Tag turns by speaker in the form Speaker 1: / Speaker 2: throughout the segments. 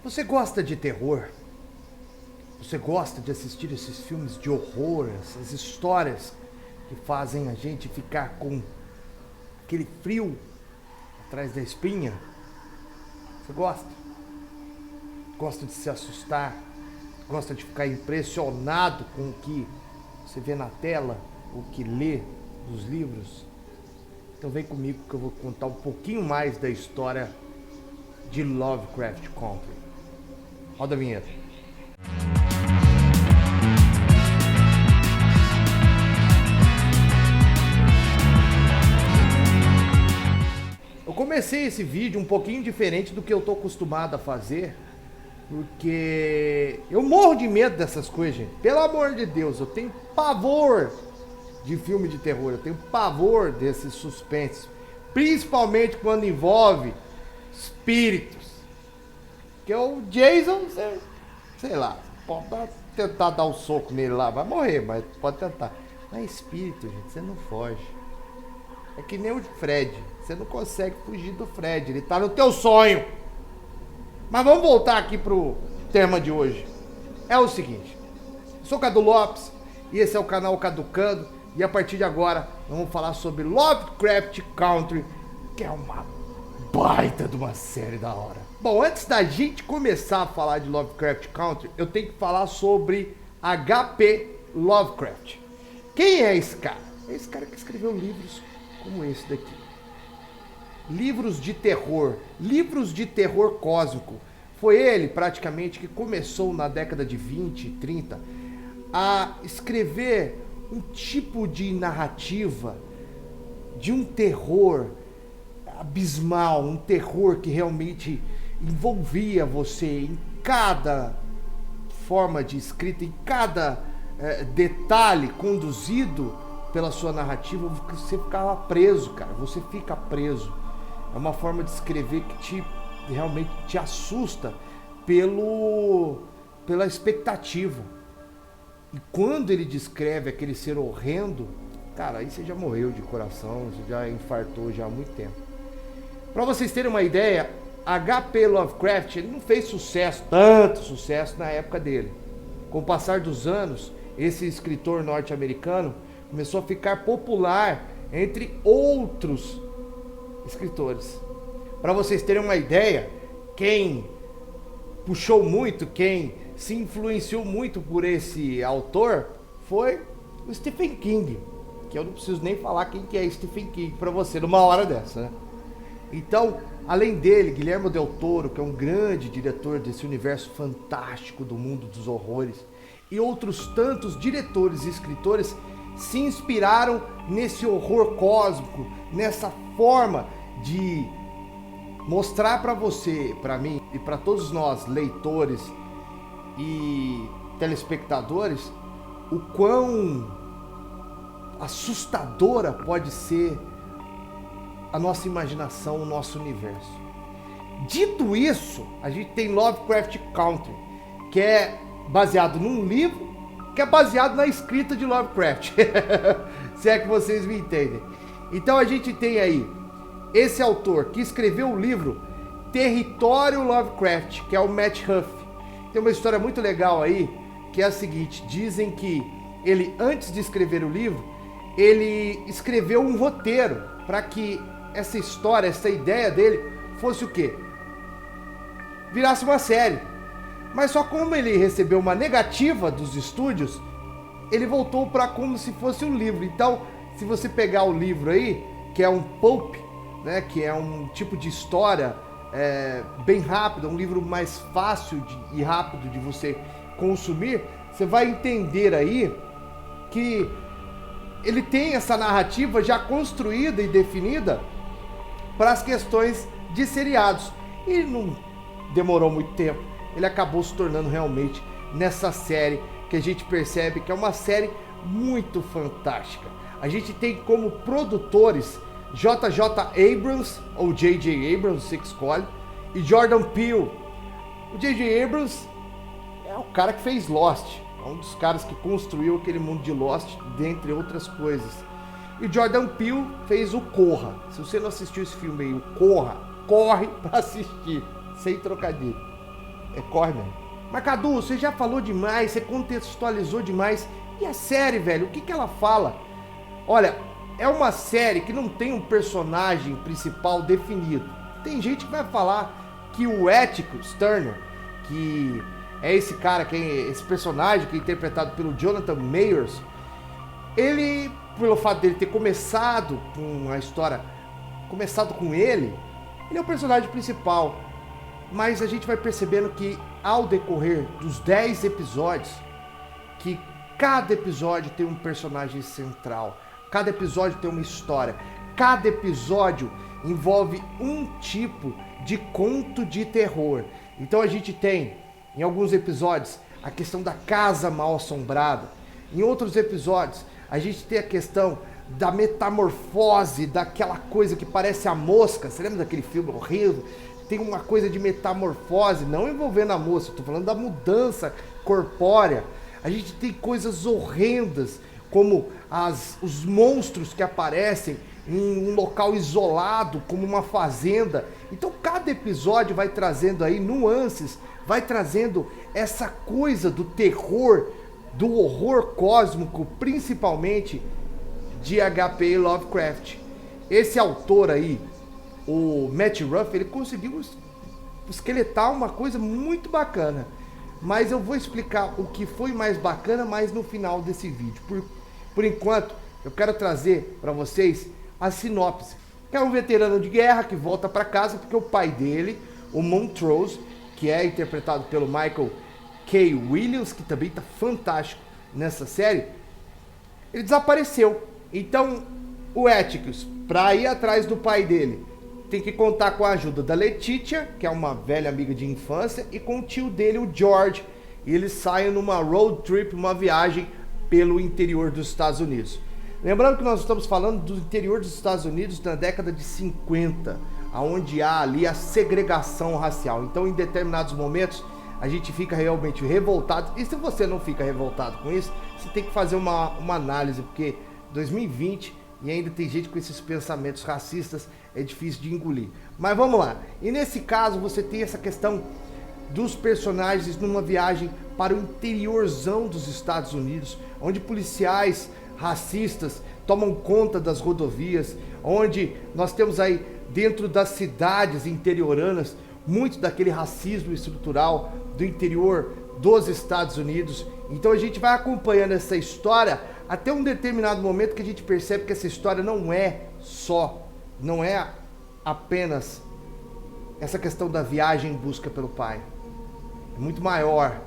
Speaker 1: Você gosta de terror? Você gosta de assistir esses filmes de horror, essas histórias que fazem a gente ficar com aquele frio atrás da espinha? Você gosta? Gosta de se assustar? Gosta de ficar impressionado com o que você vê na tela, o que lê nos livros? Então vem comigo que eu vou contar um pouquinho mais da história de Lovecraft Country. Roda a vinheta. Eu comecei esse vídeo um pouquinho diferente do que eu tô acostumado a fazer, porque eu morro de medo dessas coisas, gente. Pelo amor de Deus, eu tenho pavor de filme de terror, eu tenho pavor desses suspense, principalmente quando envolve espíritos. Porque o Jason, sei lá, pode tentar dar um soco nele lá, vai morrer, mas pode tentar. Mas espírito, gente, você não foge. É que nem o Fred, você não consegue fugir do Fred, ele tá no teu sonho. Mas vamos voltar aqui pro tema de hoje. É o seguinte, eu sou o Cadu Lopes e esse é o canal Caducando, e a partir de agora vamos falar sobre Lovecraft Country, que é uma baita de uma série da hora. Bom, antes da gente começar a falar de Lovecraft Country, eu tenho que falar sobre H.P. Lovecraft. Quem é esse cara? É esse cara que escreveu livros como esse daqui. Livros de terror cósmico. Foi ele, praticamente, que começou na década de 20, 30 a escrever um tipo de narrativa de um terror abismal, um terror que realmente envolvia você em cada forma de escrita, em cada detalhe conduzido pela sua narrativa. Você ficava preso, cara, você fica preso. É uma forma de escrever que realmente te assusta pela expectativa. E quando ele descreve aquele ser horrendo, cara, aí você já morreu de coração, você já infartou já há muito tempo. Para vocês terem uma ideia, H.P. Lovecraft ele não fez tanto sucesso na época dele. Com o passar dos anos, esse escritor norte-americano começou a ficar popular entre outros escritores. Para vocês terem uma ideia, quem puxou muito, quem se influenciou muito por esse autor foi o Stephen King, que eu não preciso nem falar quem que é Stephen King para você numa hora dessa, né? Então, além dele, Guillermo del Toro, que é um grande diretor desse universo fantástico do mundo dos horrores, e outros tantos diretores e escritores se inspiraram nesse horror cósmico, nessa forma de mostrar para você, para mim e para todos nós, leitores e telespectadores, o quão assustadora pode ser a nossa imaginação, o nosso universo. Dito isso, a gente tem Lovecraft Country, que é baseado num livro, que é baseado na escrita de Lovecraft. Se é que vocês me entendem. Então a gente tem aí esse autor que escreveu o livro Território Lovecraft, que é o Matt Huff. Tem uma história muito legal aí, que é a seguinte: dizem que ele, antes de escrever o livro, ele escreveu um roteiro para que essa história, essa ideia dele fosse o quê? Virasse uma série. Mas só como ele recebeu uma negativa dos estúdios, ele voltou para como se fosse um livro. Então, se você pegar o livro aí, que é um pulp, né, que é um tipo de história bem rápida, um livro mais fácil e rápido de você consumir, você vai entender aí que ele tem essa narrativa já construída e definida para as questões de seriados. E não demorou muito tempo, ele acabou se tornando realmente nessa série que a gente percebe que é uma série muito fantástica. A gente tem como produtores J.J. Abrams, ou J.J. Abrams, você que escolhe, e Jordan Peele. O J.J. Abrams é o cara que fez Lost, é um dos caras que construiu aquele mundo de Lost, dentre outras coisas. E o Jordan Peele fez o Corra. Se você não assistiu esse filme aí, o Corra, corre pra assistir, sem trocadilho. corre mesmo. Mas Cadu, você já falou demais, você contextualizou demais. E a série, velho, o que ela fala? Olha, é uma série que não tem um personagem principal definido. Tem gente que vai falar que o Atticus Turner, que é esse cara, esse personagem que é interpretado pelo Jonathan Majors, ele, pelo fato dele ter começado com a história, começado com ele é o personagem principal. Mas a gente vai percebendo que ao decorrer dos 10 episódios, que cada episódio tem um personagem central, cada episódio tem uma história, cada episódio envolve um tipo de conto de terror. Então a gente tem, em alguns episódios, a questão da casa mal assombrada. Em outros episódios, a gente tem a questão da metamorfose, daquela coisa que parece a mosca. Você lembra daquele filme horrível? Tem uma coisa de metamorfose, não envolvendo a moça, estou falando da mudança corpórea. A gente tem coisas horrendas, como os monstros que aparecem em um local isolado, como uma fazenda. Então cada episódio vai trazendo aí nuances, vai trazendo essa coisa do terror, do horror cósmico, principalmente de H.P. Lovecraft. Esse autor aí, o Matt Ruff, ele conseguiu esqueletar uma coisa muito bacana. Mas eu vou explicar o que foi mais bacana mais no final desse vídeo. Por enquanto, eu quero trazer para vocês a sinopse. Que é um veterano de guerra que volta para casa porque o pai dele, o Montrose, que é interpretado pelo Michael K. Williams, que também está fantástico nessa série, ele desapareceu. Então, o Atticus, para ir atrás do pai dele, tem que contar com a ajuda da Letitia, que é uma velha amiga de infância, e com o tio dele, o George. E eles saem numa road trip, uma viagem pelo interior dos Estados Unidos. Lembrando que nós estamos falando do interior dos Estados Unidos na década de 50, onde há ali a segregação racial. Então, em determinados momentos, a gente fica realmente revoltado. E se você não fica revoltado com isso, você tem que fazer uma análise, porque 2020 e ainda tem gente com esses pensamentos racistas, é difícil de engolir. Mas vamos lá. E nesse caso, você tem essa questão dos personagens numa viagem para o interiorzão dos Estados Unidos, onde policiais racistas tomam conta das rodovias, onde nós temos aí dentro das cidades interioranas muito daquele racismo estrutural do interior dos Estados Unidos. Então a gente vai acompanhando essa história até um determinado momento que a gente percebe que essa história não é apenas essa questão da viagem em busca pelo pai. É muito maior,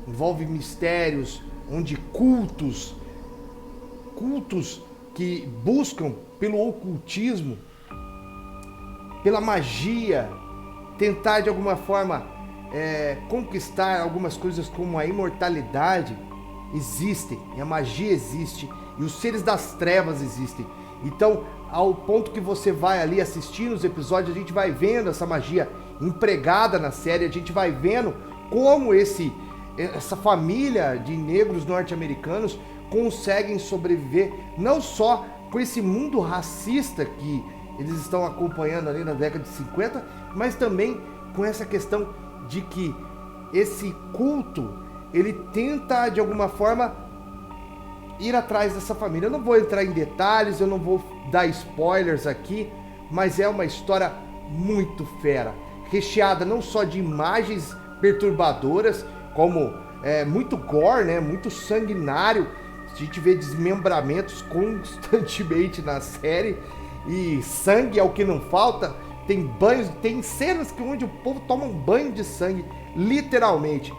Speaker 1: envolve mistérios, onde cultos que buscam pelo ocultismo, pela magia, tentar de alguma forma conquistar algumas coisas como a imortalidade, existem, e a magia existe, e os seres das trevas existem. Então, ao ponto que você vai ali assistindo os episódios, a gente vai vendo essa magia empregada na série, a gente vai vendo como essa família de negros norte-americanos conseguem sobreviver, não só com esse mundo racista que eles estão acompanhando ali na década de 50, mas também com essa questão de que esse culto, ele tenta de alguma forma ir atrás dessa família. Eu não vou entrar em detalhes, eu não vou dar spoilers aqui, mas é uma história muito fera, recheada não só de imagens perturbadoras, como muito gore, né, muito sanguinário. A gente vê desmembramentos constantemente na série, e sangue é o que não falta. Tem banhos, tem cenas onde o povo toma um banho de sangue, literalmente.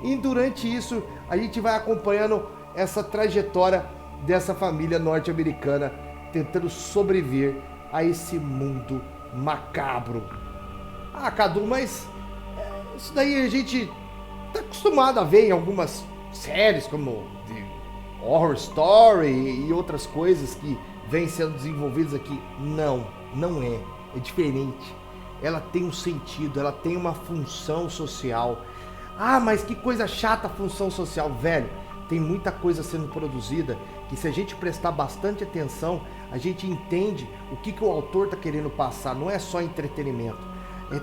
Speaker 1: E durante isso, a gente vai acompanhando essa trajetória dessa família norte-americana tentando sobreviver a esse mundo macabro. Ah, Cadu, mas isso daí a gente tá acostumado a ver em algumas séries como The Horror Story e outras coisas que vêm sendo desenvolvidas aqui. Não é. É diferente. Ela tem um sentido, ela tem uma função social. Ah, mas que coisa chata a função social, velho. Tem muita coisa sendo produzida que, se a gente prestar bastante atenção, a gente entende o que o autor está querendo passar. Não é só entretenimento.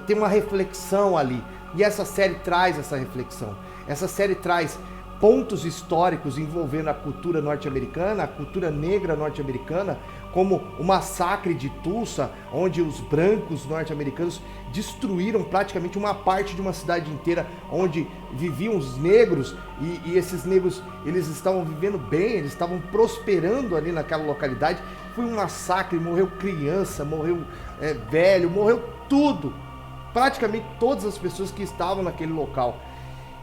Speaker 1: ter uma reflexão ali. E essa série traz essa reflexão. Essa série traz pontos históricos envolvendo a cultura norte-americana, a cultura negra norte-americana, como o massacre de Tulsa, onde os brancos norte-americanos destruíram praticamente uma parte de uma cidade inteira, onde viviam os negros, e esses negros, eles estavam vivendo bem, eles estavam prosperando ali naquela localidade. Foi um massacre, morreu criança, morreu velho, morreu tudo, praticamente todas as pessoas que estavam naquele local.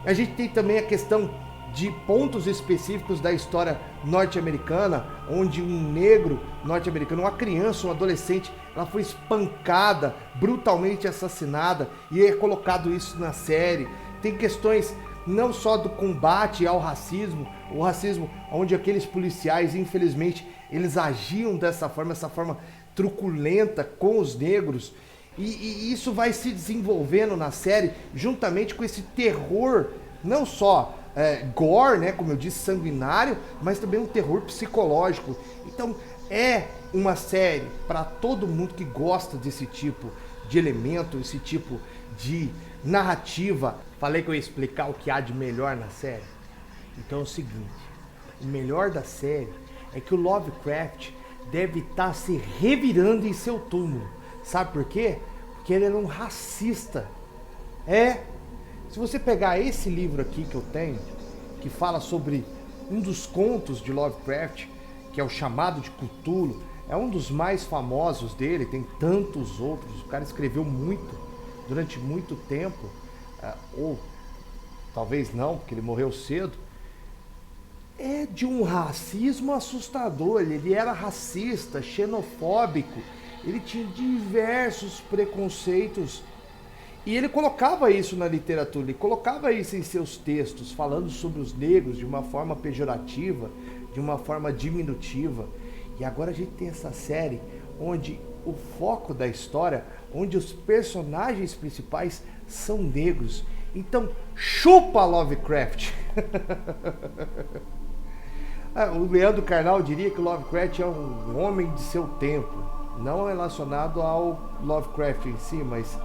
Speaker 1: A gente tem também a questão de pontos específicos da história norte-americana, onde um negro norte-americano, uma criança, um adolescente, ela foi espancada, brutalmente assassinada, e é colocado isso na série. Tem questões não só do combate ao racismo, o racismo onde aqueles policiais, infelizmente, eles agiam dessa forma, essa forma truculenta com os negros, e isso vai se desenvolvendo na série, juntamente com esse terror, não só gore, né, como eu disse, sanguinário, mas também um terror psicológico. Então é uma série para todo mundo que gosta desse tipo de elemento, esse tipo de narrativa. Falei que eu ia explicar o que há de melhor na série. Então é o seguinte, o melhor da série é que o Lovecraft deve estar se revirando em seu túmulo. Sabe por quê? Porque ele era um racista. Se você pegar esse livro aqui que eu tenho, que fala sobre um dos contos de Lovecraft, que é o Chamado de Cthulhu, é um dos mais famosos dele, tem tantos outros, o cara escreveu muito, durante muito tempo, ou talvez não, porque ele morreu cedo. É de um racismo assustador, ele era racista, xenofóbico, ele tinha diversos preconceitos. E ele colocava isso na literatura, ele colocava isso em seus textos, falando sobre os negros de uma forma pejorativa, de uma forma diminutiva. E agora a gente tem essa série onde o foco da história, onde os personagens principais são negros. Então, chupa Lovecraft! O Leandro Carnal diria que o Lovecraft é um homem de seu tempo, não relacionado ao Lovecraft em si, mas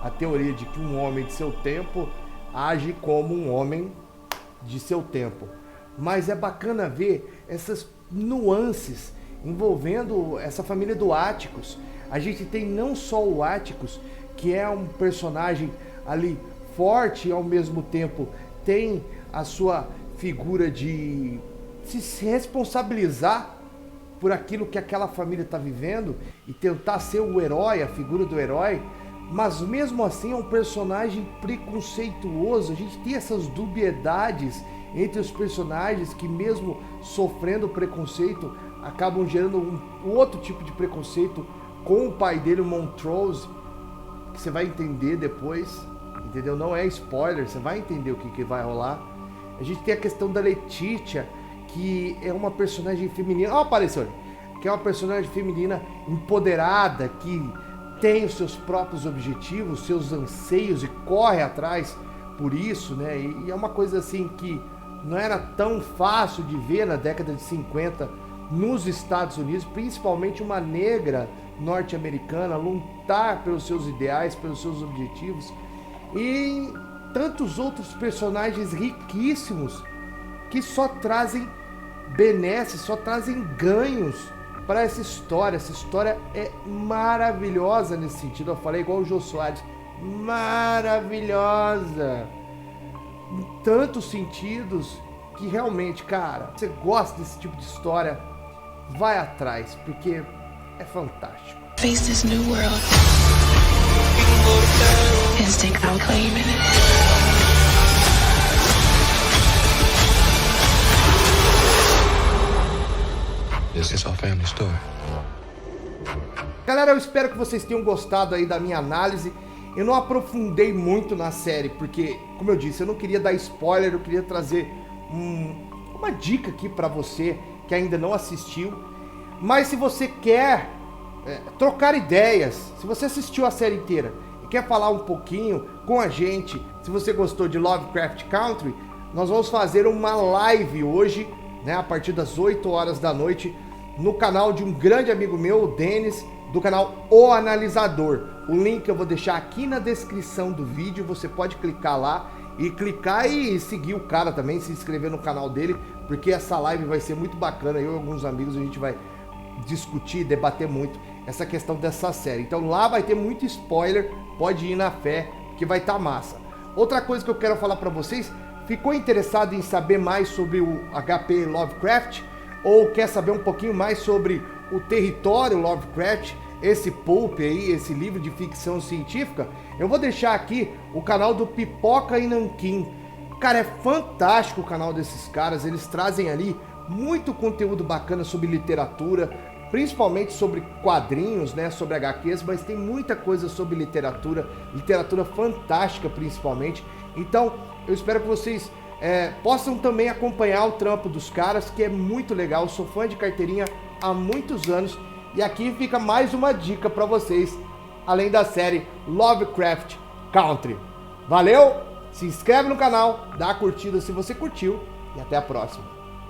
Speaker 1: a teoria de que um homem de seu tempo age como um homem de seu tempo. Mas é bacana ver essas nuances envolvendo essa família do Atticus. A gente tem não só o Atticus, que é um personagem ali forte e ao mesmo tempo tem a sua figura de se responsabilizar por aquilo que aquela família está vivendo e tentar ser o herói, a figura do herói. Mas mesmo assim é um personagem preconceituoso. A gente tem essas dubiedades entre os personagens que, mesmo sofrendo preconceito, acabam gerando um outro tipo de preconceito com o pai dele, o Montrose, que você vai entender depois, entendeu? Não é spoiler, você vai entender o que vai rolar. A gente tem a questão da Letitia, que é uma personagem feminina, apareceu ali, que é uma personagem feminina empoderada, que tem os seus próprios objetivos, seus anseios e corre atrás por isso, né? E é uma coisa assim que não era tão fácil de ver na década de 50 nos Estados Unidos, principalmente uma negra norte-americana lutar pelos seus ideais, pelos seus objetivos, e tantos outros personagens riquíssimos que só trazem benesses, só trazem ganhos para essa história. Essa história é maravilhosa nesse sentido. Eu falei igual o Jô Soares, maravilhosa em tantos sentidos, que realmente, cara, você gosta desse tipo de história, vai atrás, porque é fantástico.
Speaker 2: Face this new world. Instinct I'll claim in it.
Speaker 3: This is our family story.
Speaker 1: Galera, eu espero que vocês tenham gostado aí da minha análise. Eu não aprofundei muito na série, porque, como eu disse, eu não queria dar spoiler, eu queria trazer uma dica aqui pra você que ainda não assistiu. Mas se você quer trocar ideias, se você assistiu a série inteira e quer falar um pouquinho com a gente, se você gostou de Lovecraft Country, nós vamos fazer uma live hoje, né, a partir das 8 horas da noite, no canal de um grande amigo meu, o Denis do canal O Analisador. O link eu vou deixar aqui na descrição do vídeo, você pode clicar lá e clicar e seguir o cara também, se inscrever no canal dele, porque essa live vai ser muito bacana. Eu e alguns amigos a gente vai discutir, debater muito essa questão dessa série. Então lá vai ter muito spoiler, pode ir na fé que vai estar massa. Outra coisa que eu quero falar para vocês, ficou interessado em saber mais sobre o HP Lovecraft? Ou quer saber um pouquinho mais sobre o território Lovecraft, esse pulp aí, esse livro de ficção científica? Eu vou deixar aqui o canal do Pipoca e Nanquim. Cara, é fantástico o canal desses caras, eles trazem ali muito conteúdo bacana sobre literatura, principalmente sobre quadrinhos, né, sobre HQs, mas tem muita coisa sobre literatura fantástica principalmente. Então, eu espero que vocês possam também acompanhar o trampo dos caras, que é muito legal. Eu sou fã de carteirinha há muitos anos, e aqui fica mais uma dica para vocês, além da série Lovecraft Country. Valeu? Se inscreve no canal, dá a curtida se você curtiu, e até a próxima.